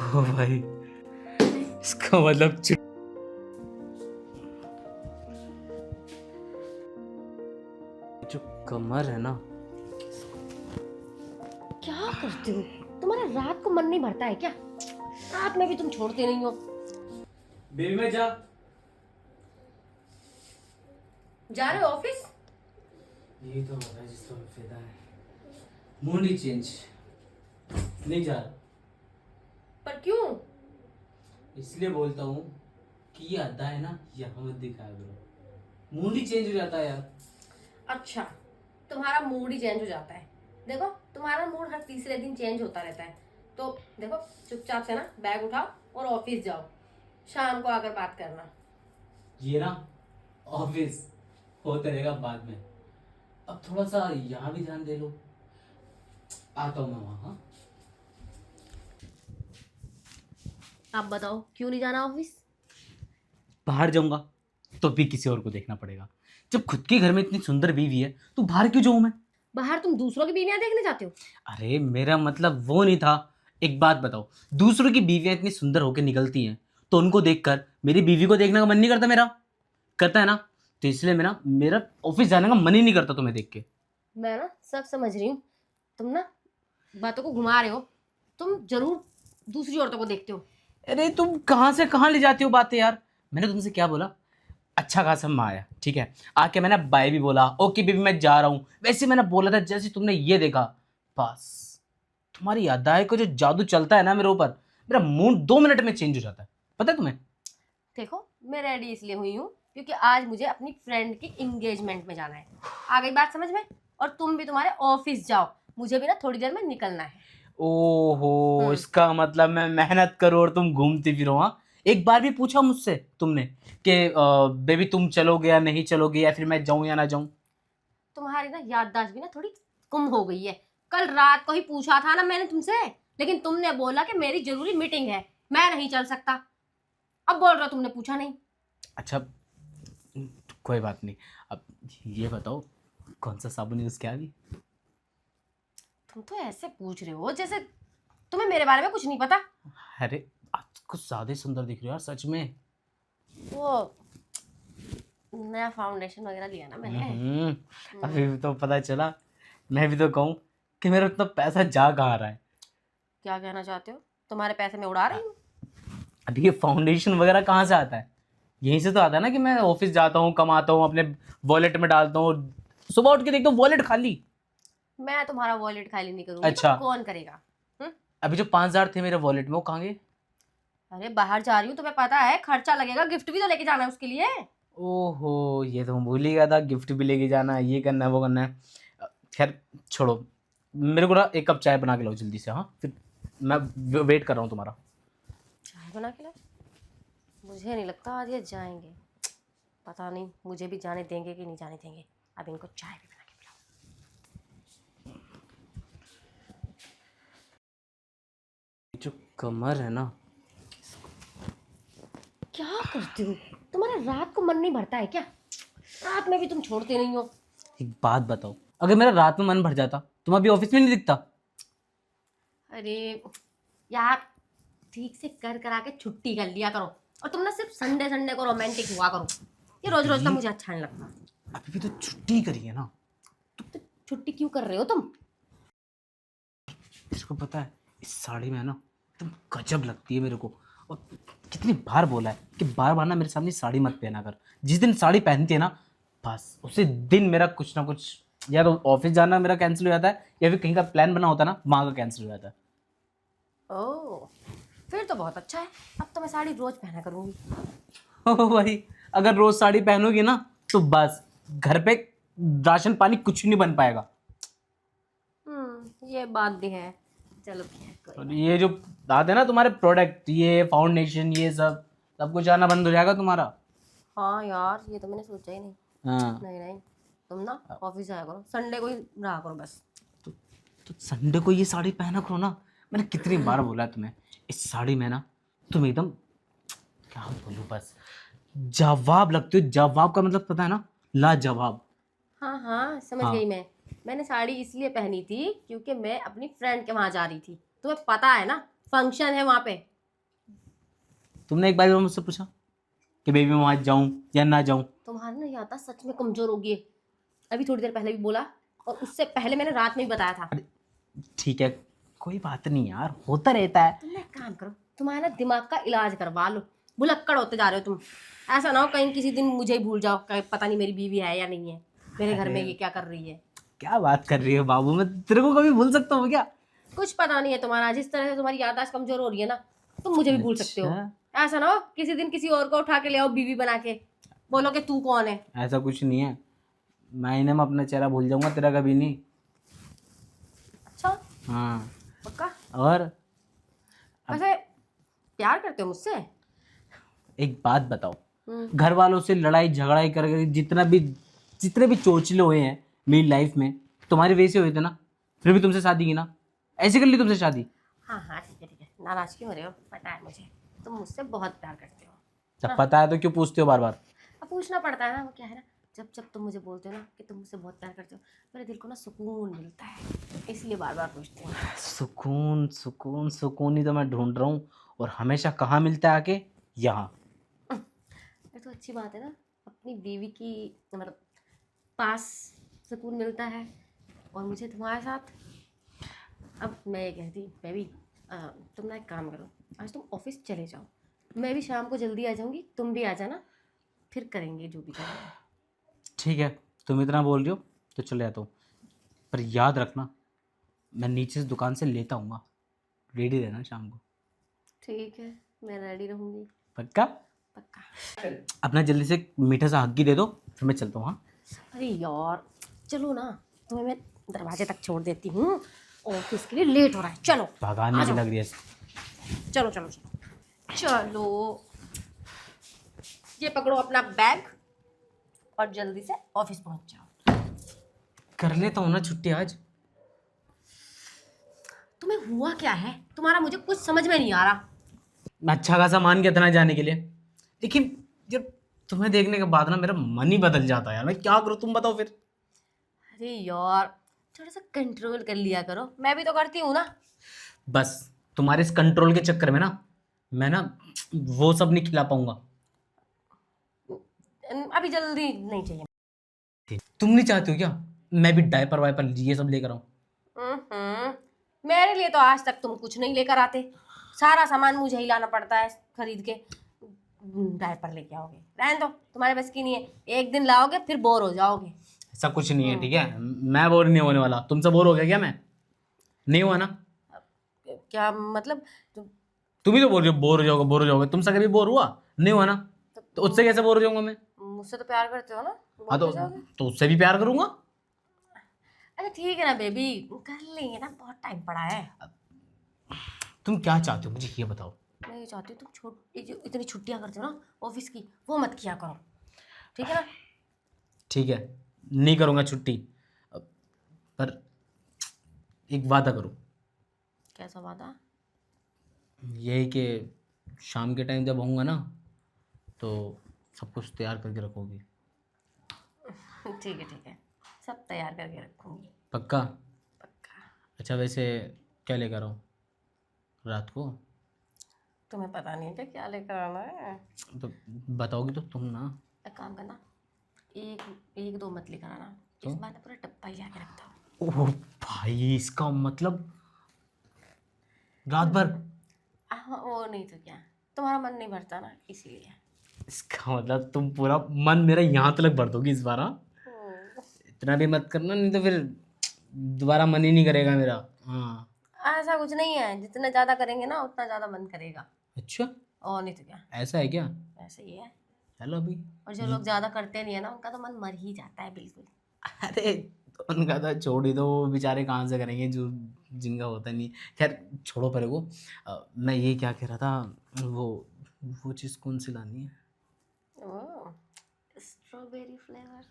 ओ भाई, इसका मतलब जो कमर है ना। क्या करते हो? तुम्हारा रात को मन नहीं भरता है क्या? रात में भी तुम छोड़ते नहीं हो। बेबी में जा जा रहे हो ऑफिस? यही तो होता है जिसका फायदा है। मूड ही चेंज नहीं जा रहा, पर क्यों? इसलिए बोलता हूँ कि ये अद्दा है ना, यहाँ मत दिखाया करो। मूड ही चेंज हो जाता है यार। अच्छा, तुम्हारा मूड ही चेंज हो जाता है। देखो, तुम्हारा मूड हर तीसरे दिन चेंज होता रहता है। तो देखो, चुपचाप से ना बैग उठाओ और ऑफिस जाओ। शाम को आकर बात करना। ये ना ऑफिस होते रहेगा बाद में, अब थोड़ा सा यहाँ भी ध्यान दे लो। आता हूँ मैं वहाँ। हाँ? आप बताओ, क्यों नहीं जाना ऑफिस? बाहर जाऊंगा तो भी किसी और को देखना पड़ेगा। जब खुद के घर में इतनी सुंदर बीवी है तो बाहर क्यों जाऊं मैं? बाहर तुम दूसरों की बीवियां देखने जाते हो? अरे मेरा मतलब वो नहीं था। एक बात बताओ, दूसरों की बीवियां इतनी सुंदर होकर निकलती हैं तो उनको देखकर मेरी बीवी को देखने का मन नहीं करता? मेरा करता है ना, तो इसलिए मेरा मेरा ऑफिस जाने का मन ही नहीं करता तुम्हें देख के। मैं ना सब समझ रही हूँ। तुम ना बातों को घुमा रहे हो। तुम जरूर दूसरी औरतों को देखते हो। अरे तुम कहाँ से कहाँ ले जाती हो बातें यार। मैंने तुमसे क्या बोला? अच्छा खासा मैं आया, ठीक है, आके मैंने बाय भी बोला, ओके बेबी मैं जा रहा हूँ, वैसे मैंने बोला था जैसे तुमने ये देखा। बस तुम्हारी अदाएं को जो जादू चलता है ना मेरे ऊपर, मेरा मूड 2 मिनट में चेंज हो जाता है, पता है तुम्हें? देखो, मैं रेडी इसलिए हुई हूँ क्योंकि आज मुझे अपनी फ्रेंड की एंगेजमेंट में जाना है। आ गई बात समझ में? और तुम भी तुम्हारे ऑफिस जाओ, मुझे भी ना थोड़ी देर में निकलना है। ओहो, इसका मतलब मैं मेहनत करूँ और तुम घूमती फिरो? हाँ, एक बार भी पूछा मुझसे तुमने कि बेबी तुम चलोगे या नहीं चलोगे, या फिर मैं जाऊं या ना जाऊं? तुम्हारी ना याददाश्त भी ना थोड़ी कम हो गई है। कल रात को ही पूछा था ना मैंने तुमसे, लेकिन तुमने बोला कि मेरी जरूरी मीटिंग है, मैं नहीं चल सकता। अब बोल रहे हो तुमने पूछा नहीं। अच्छा, कोई बात नहीं। अब ये बताओ, कौन सा साबुन यूज किया अभी? तुम तो ऐसे पूछ रहे हो जैसे तुम्हें मेरे बारे में कुछ नहीं पता। अरे आज कुछ ज्यादा ही सुंदर दिख रही हो यार, सच में। वो नया फाउंडेशन वगैरह लिया ना मैंने। अभी भी तो पता चला। मैं भी तो कहूँ कि मेरा इतना पैसा जा कहाँ रहा है। क्या कहना चाहते हो? तुम्हारे पैसे मैं उड़ा रही हूँ? अभी ये फाउंडेशन वगैरह कहाँ से आता है? यहीं से तो आता है ना कि मैं ऑफिस जाता हूँ, कमाता हूँ, अपने वॉलेट में डालता हूँ, सुबह उठ के देखता हूँ वॉलेट खाली। मैं तुम्हारा वॉलेट खाली नहीं करूंगी अच्छा, तो कौन करेगा? अभी जो 5,000 थे मेरे वॉलेट में वो कहाँ गए? अरे बाहर जा रही हूँ, तुम्हें पता है खर्चा लगेगा, गिफ्ट भी तो लेके जाना है उसके लिए। ओहो, ये तो मैं भूल ही गया था, गिफ्ट भी लेके जाना है, ये करना है, वो करना है। खैर छोड़ो, मेरे को ना एक कप चाय बना के लाओ जल्दी से। हाँ, फिर मैं वेट कर रहा हूँ तुम्हारा। चाय बना के लाओ? मुझे नहीं लगता आज ये जाएंगे। पता नहीं मुझे भी जाने देंगे कि नहीं जाने देंगे। अब इनको चाय भी बना के पिलाओ। जो कमर है ना। क्या करते हो? तुम्हारा रात को मन नहीं भरता है क्या? रात में भी तुम छोड़ते नहीं हो। एक बात बताओ, अगर मेरा रात में मन भर जाता तुम अभी ऑफिस में नहीं दिखता? अरे यार, ठीक से कर करा के छुट्टी कर लिया करो। और तुम ना सिर्फ संडे संडे को रोमांटिक हुआ करो। ये रोज रोज का मुझे अच्छा नहीं लगता। अभी भी तो छुट्टी करी है ना। तो छुट्टी क्यों कर रहे हो तुम? इसको पता है, इस साड़ी में है ना तुम गजब लगती है मेरे को। और कितनी बार बोला है कि बार बार ना मेरे सामने साड़ी मत पहना कर। जिस दिन साड़ी पहनती है ना, बस उसी दिन मेरा कुछ ना कुछ, या तो ऑफिस जाना मेरा कैंसिल हो जाता है, या फिर कहीं का प्लान बना होता है ना वहाँ का कैंसिल हो जाता है। ओह, फिर तो बहुत अच्छा है। अब तो मैं साड़ी रोज पहना करूंगी। ओ भाई, अगर रोज साड़ी पहनोगी ना तो बस घर पे राशन पानी कुछ नहीं बन पाएगा। ये बात भी है। चलो कोई और नहीं। ये जो आते हैं ना तुम्हारे प्रोडक्ट, ये फाउंडेशन, ये सब सब कुछ आना बंद हो जाएगा तुम्हारा। हाँ यार, ये तो मैंने सोचा ही नहीं। हाँ, नहीं नहीं, तुम ना ऑफिस जाया करो, संडे को ही रहा करो बस। तो, तो संडे को ये साड़ी पहना करो ना। मैंने कितनी बार बोला है तुम्हें, इस साड़ी में ना तुम एकदम, क्या बोलूं, बस जवाब लगते हो। जवाब का मतलब पता है ना, लाजवाब। हाँ हाँ, समझ हाँ, गई मैं। मैंने साड़ी इसलिए पहनी थी क्योंकि मैं अपनी फ्रेंड के वहां जा रही थी। तुम्हें पता है ना, फंक्शन है वहां पे। तुमने एक बार भी मुझसे पूछा कि बेबी मैं वहाँ जाऊँ या ना जाऊँ? तुम्हारी ना याददाश्त सच में कमजोर होगी। अभी थोड़ी देर पहले भी बोला और उससे पहले मैंने रात में भी बताया था। ठीक है, कोई बात नहीं यार, होता रहता है। तुम ना एक काम करो, तुम्हारा ना दिमाग का इलाज करवा लो। भुलक्कड़ होते जा रहे हो तुम। ऐसा ना हो कहीं किसी दिन मुझे ही भूल जाओ, कहीं पता नहीं मेरी बीवी है या नहीं है, मेरे घर में ये क्या कर रही है। क्या बात कर रही है बाबू, मैं तेरे को कभी भूल सकता हूँ क्या? कुछ पता नहीं है तुम्हारा, जिस तरह से तुम्हारी याददाश्त कमजोर हो रही है ना, तुम मुझे भी भूल सकते हो। अच्छा, ऐसा ना हो किसी दिन किसी और को उठा के ले आओ बीवी बना के, बोलो कि तू कौन है। ऐसा कुछ नहीं है, महीने में अपना चेहरा भूल जाऊंगा, तेरा कभी नहीं। अच्छा, हाँ, पक्का? और वैसे प्यार करते हो मुझसे? एक बात बताओ, हम्म। घर वालों से लड़ाई झगड़ाई कर जितने भी चोचले हुए हैं मेरी लाइफ में, तुम्हारे वजह से हुए थे ना, फिर भी तुमसे शादी की ना, ऐसे कर ली तुमसे शादी। हाँ हाँ, ठीक है ठीक है, नाराज क्यों हो रहे हो, पता है मुझे तुम मुझसे बहुत प्यार करते हो। जब पता है तो क्यों पूछते हो बार बार? अब पूछना पड़ता है ना, वो क्या है ना, जब जब तुम मुझे बोलते हो ना कि तुम मुझसे बहुत प्यार करते हो, मेरे दिल को ना सुकून मिलता है, इसलिए बार बार पूछती हूँ। सुकून सुकून सुकून ही तो मैं ढूंढ रहा हूँ, और हमेशा कहाँ मिलता है आके? यहाँ। ये तो अच्छी बात है ना, अपनी बीवी की मतलब पास सुकून मिलता है, और मुझे तुम्हारे साथ। अब मैं ये कहती बेबी, तुम ना एक काम करो, आज तुम ऑफिस चले जाओ, मैं भी शाम को जल्दी आ जाऊंगी, तुम भी आ जाना, फिर करेंगे जो भी करेंगे। ठीक है, तुम इतना बोल रही हो तो चले जाता हूँ, पर याद रखना मैं नीचे से दुकान से लेता हूँ, रेडी रहना शाम को। ठीक है, मैं रेडी रहूंगी। पक्का? पक्का। अपना जल्दी से मीठा सा हग्गी दे दो, फिर मैं चलता हूँ। हाँ, अरे यार, चलो ना, तुम्हें मैं दरवाजे तक छोड़ देती हूँ, ऑफिस के लिए लेट हो रहा है, चलो। भगाने आ भी जाओ। लग रही है। चलो चलो चलो चलो, ये पकड़ो अपना बैग और जल्दी से ऑफिस पहुंच जाओ। कर लेता हूँ ना छुट्टी आज। तुम्हें हुआ क्या है, तुम्हारा मुझे कुछ समझ में नहीं आ रहा। मैं अच्छा खासा मान के इतना जाने के लिए, लेकिन जब तुम्हें देखने के बाद ना मेरा मन ही बदल जाता है यार, मैं क्या करूँ तुम बताओ फिर। अरे यार, थोड़ा सा कंट्रोल कर लिया करो, मैं भी तो करती हूँ ना। बस तुम्हारे इस कंट्रोल के चक्कर में ना मैं ना वो सब नहीं खिला पाऊंगा। अभी जल्दी नहीं चाहिए। तुम नहीं चाहती हो क्या मैं भी डायपर वाइपर ये सब लेकर आऊं? मेरे लिए तो आज तक तुम कुछ नहीं लेकर आते, सारा सामान मुझे ही लाना पड़ता है खरीद के। डायपर लेके आओगे, रहने दो, तुम्हारे बस की नहीं है, एक दिन लाओगे फिर बोर हो जाओगे। ऐसा कुछ नहीं है, ठीक है, मैं बोर नहीं होने वाला। तुमसे बोर हो गया क्या मैं? नहीं हुआ ना? क्या मतलब? तुम ही तो बोल रही हो बोर हो जाओगे बोर हो जाओगे, तुमसे कभी बोर हुआ? नहीं हुआ ना? तो उससे कैसे बोर हो जाऊंगा मैं? मुझसे तो प्यार करते हो ना, हाँ बोर हो जाओगे। तो उससे भी प्यार करूंगा। अच्छा ठीक है ना बेबी, कर लेंगे ना, बहुत टाइम पड़ा है। तुम क्या चाहते हो मुझे ये बताओ? मैं ये चाहती हूँ तुम ये जो इतनी छुट्टियां करते हो ना ऑफिस की, वो मत किया करो, ठीक है ना। ठीक है, नहीं करूंगा छुट्टी, पर एक वादा करो। कैसा वादा? यही कि शाम के टाइम जब आऊँगा ना तो सब कुछ तैयार करके रखोगी। ठीक है, सब तैयार करके रखूंगी। पक्का? पक्का। अच्छा वैसे क्या लेकर आऊँ रात को? तुम्हें पता नहीं है क्या लेकर आना है? तो बताओगी तो तुम ना। एक काम करना, एक एक दो मत लेकर आना, तो इस बार ना पूरा डब्बा ही लाके रखता हूँ। ओह भाई, इसका मतलब रात भर? हाँ, वो नहीं तो क्या, तुम्हारा मन नहीं भरता ना इसलिए। इसका मतलब तुम पूरा मन मेरा यहाँ तक भर दोगी इस बार? हाँ, इतना भी मत करना, नहीं तो फिर दोबारा मन ही नहीं करेगा मेरा। हाँ। ऐसा कुछ नहीं है, जितना ज्यादा करेंगे ना उतना ज्यादा मन करेगा। अच्छा, और नहीं तो क्या, ऐसा है क्या? ऐसे ही है। चलो अभी। और जो लोग ज्यादा करते नहीं है ना, उनका तो मन मर ही जाता है बिल्कुल। अरे उनका तो छोड़ ही दो, वो बेचारे कहाँ से करेंगे जो जिनका होता नहीं। खैर छोड़ो परे वो। मैं ये क्या कह रहा था, वो चीज़ कौन सी लानी है? ओह, स्ट्रॉबेरी फ्लेवर।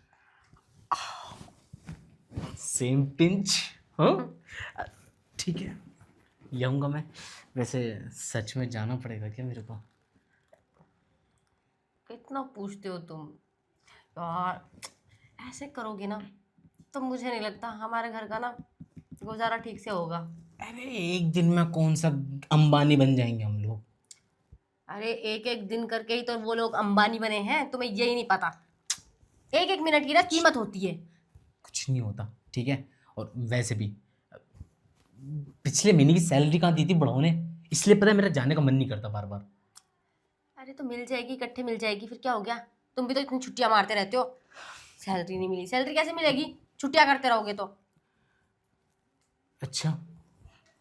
Same pinch. हाँ, ठीक है, ले आऊँगा मैं। वैसे सच में जाना पड़ेगा क्या मेरे को? कितना पूछते हो तुम यार, ऐसे करोगे ना तो मुझे नहीं लगता हमारे घर का ना गुजारा ठीक से होगा। अरे एक दिन में कौन सा अंबानी बन जाएंगे हम लोग? अरे एक एक दिन करके ही तो वो लोग अंबानी बने हैं, तुम्हें यही नहीं पता। एक एक मिनट की ना कीमत होती है। कुछ नहीं होता, ठीक है। और वैसे भी पिछले महीने की सैलरी कहाँ दी थी बड़ों ने, इसलिए पता है मेरा जाने का मन नहीं करता बार बार। अरे तो मिल जाएगी, इकट्ठे मिल जाएगी, फिर क्या हो गया। तुम भी तो इतनी छुट्टियां मारते रहते हो। सैलरी नहीं मिली, सैलरी कैसे मिलेगी, छुट्टियां करते रहोगे तो। अच्छा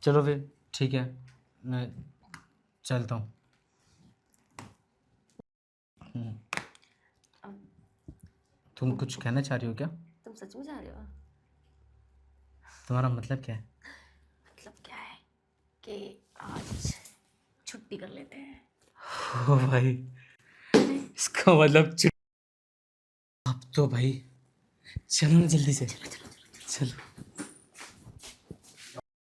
चलो फिर ठीक है, मैं चलता हूँ। तुम कुछ कहना चाह रही हो क्या? तुम सच में जा रहे हो? तुम्हारा मतलब क्या है? मतलब क्या है कि आज छुट्टी कर लेते हैं। ओ भाई, इसका मतलब अब तो भाई चलो ना जल्दी से, चलो।